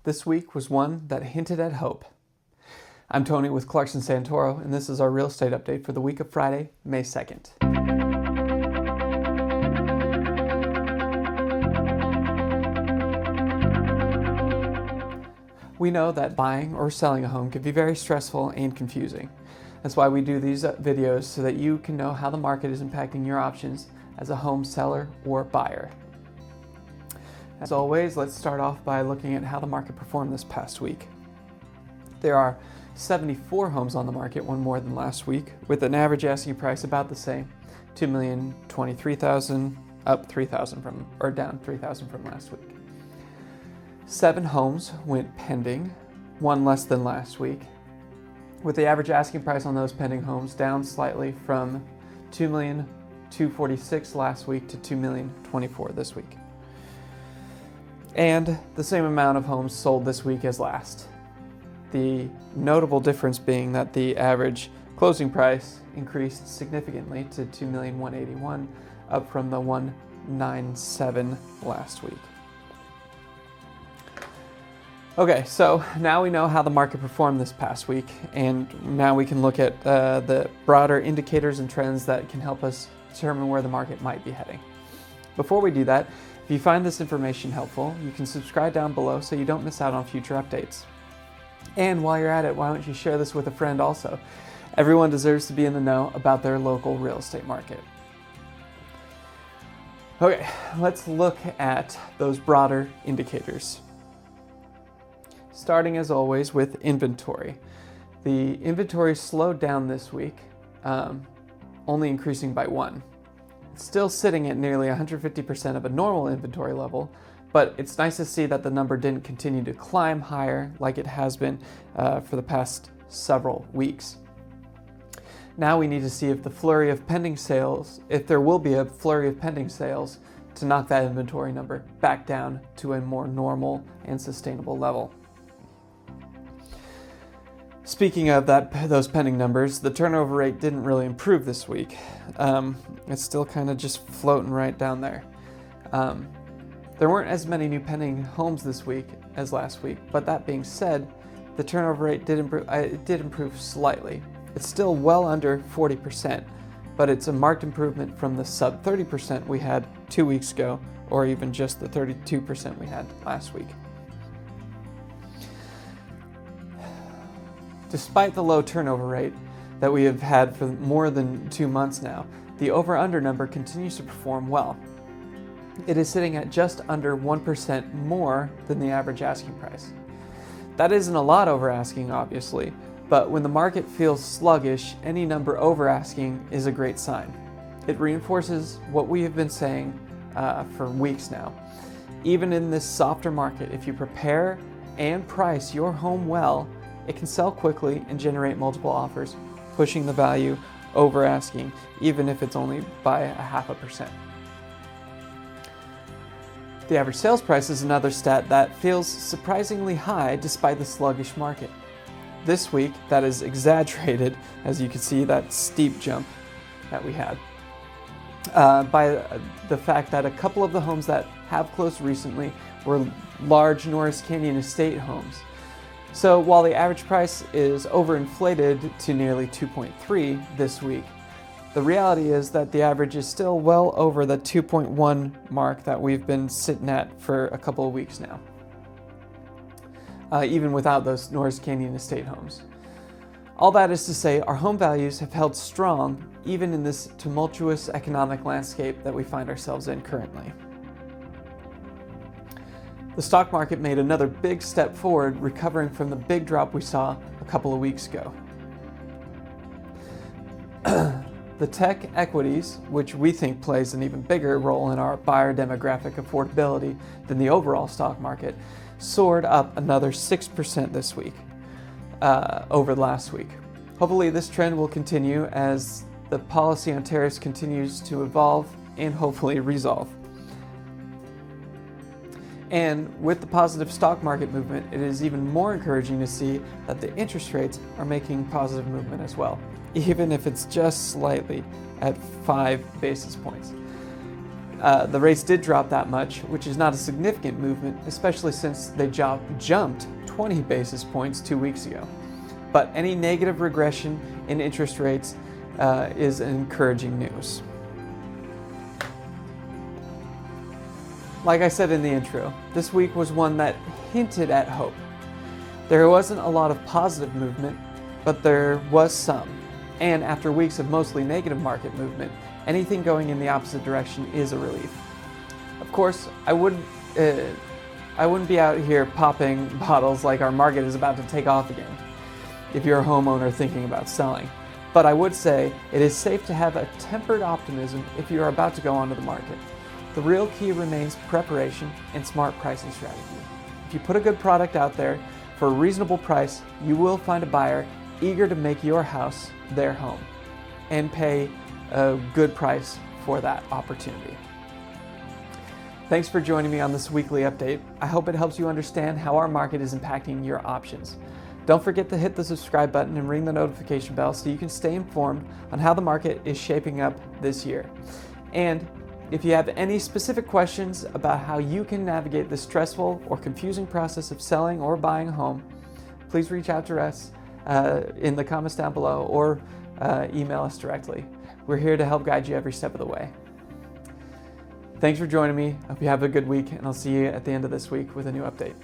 This week was one that hinted at hope. I'm Tony with Clarkson Santoro, and this is our real estate update for the week of Friday, May 2nd. We know that buying or selling a home can be very stressful and confusing. That's why we do these videos, so that you can know how the market is impacting your options as a home seller or buyer. As always, let's start off by looking at how the market performed this past week. There are 74 homes on the market, one more than last week, with an average asking price about the same, $2,023,000, up $3,000 from, or down $3,000 from last week. 7 homes went pending, one less than last week, with the average asking price on those pending homes down slightly from $2,246,000 last week to $2,024,000 this week. And the same amount of homes sold this week as last. The notable difference being that the average closing price increased significantly to $2,181,000, up from the $197,000 last week. Okay, so now we know how the market performed this past week, and now we can look at the broader indicators and trends that can help us determine where the market might be heading. Before we do that, if you find this information helpful, you can subscribe down below so you don't miss out on future updates. And while you're at it, why don't you share this with a friend also? Everyone deserves to be in the know about their local real estate market. Okay, let's look at those broader indicators. Starting as always with inventory. The inventory slowed down this week, only increasing by 1. It's still sitting at nearly 150% of a normal inventory level, but it's nice to see that the number didn't continue to climb higher like it has been for the past several weeks. Now we need to see if the flurry of pending sales, if there will be a flurry of pending sales to knock that inventory number back down to a more normal and sustainable level. Speaking of those pending numbers, the turnover rate didn't really improve this week. It's still kind of just floating right down there. There weren't as many new pending homes this week as last week, but that being said, the turnover rate did improve slightly. It's still well under 40%, but it's a marked improvement from the sub 30% we had 2 weeks ago, or even just the 32% we had last week. Despite the low turnover rate that we have had for more than 2 months now, the over-under number continues to perform well. It is sitting at just under 1% more than the average asking price. That isn't a lot over asking, obviously, but when the market feels sluggish, any number over asking is a great sign. It reinforces what we have been saying for weeks now. Even in this softer market, if you prepare and price your home well, it can sell quickly and generate multiple offers, pushing the value over asking, even if it's only by 0.5%. The average sales price is another stat that feels surprisingly high despite the sluggish market. This week, that is exaggerated, as you can see that steep jump that we had, by the fact that a couple of the homes that have closed recently were large Norris Canyon estate homes. So while the average price is overinflated to nearly 2.3 this week, the reality is that the average is still well over the 2.1 mark that we've been sitting at for a couple of weeks now, even without those Norris Canyon estate homes. All that is to say, our home values have held strong even in this tumultuous economic landscape that we find ourselves in currently. The stock market made another big step forward, recovering from the big drop we saw a couple of weeks ago. The tech equities, which we think plays an even bigger role in our buyer demographic affordability than the overall stock market, soared up another 6% this week over last week. Hopefully this trend will continue as the policy on tariffs continues to evolve and hopefully resolve. And with the positive stock market movement, it is even more encouraging to see that the interest rates are making positive movement as well, even if it's just slightly at 5 basis points. The rates did drop that much, which is not a significant movement, especially since they jumped 20 basis points 2 weeks ago. But any negative regression in interest rates is encouraging news. Like I said in the intro, this week was one that hinted at hope. There wasn't a lot of positive movement, but there was some. And after weeks of mostly negative market movement, anything going in the opposite direction is a relief. Of course, I wouldn't be out here popping bottles like our market is about to take off again, if you're a homeowner thinking about selling. But I would say it is safe to have a tempered optimism if you are about to go onto the market. The real key remains preparation and smart pricing strategy. If you put a good product out there for a reasonable price, you will find a buyer eager to make your house their home and pay a good price for that opportunity. Thanks for joining me on this weekly update. I hope it helps you understand how our market is impacting your options. Don't forget to hit the subscribe button and ring the notification bell so you can stay informed on how the market is shaping up this year. And if you have any specific questions about how you can navigate the stressful or confusing process of selling or buying a home, please reach out to us in the comments down below or email us directly. We're here to help guide you every step of the way. Thanks for joining me. Hope you have a good week, and I'll see you at the end of this week with a new update.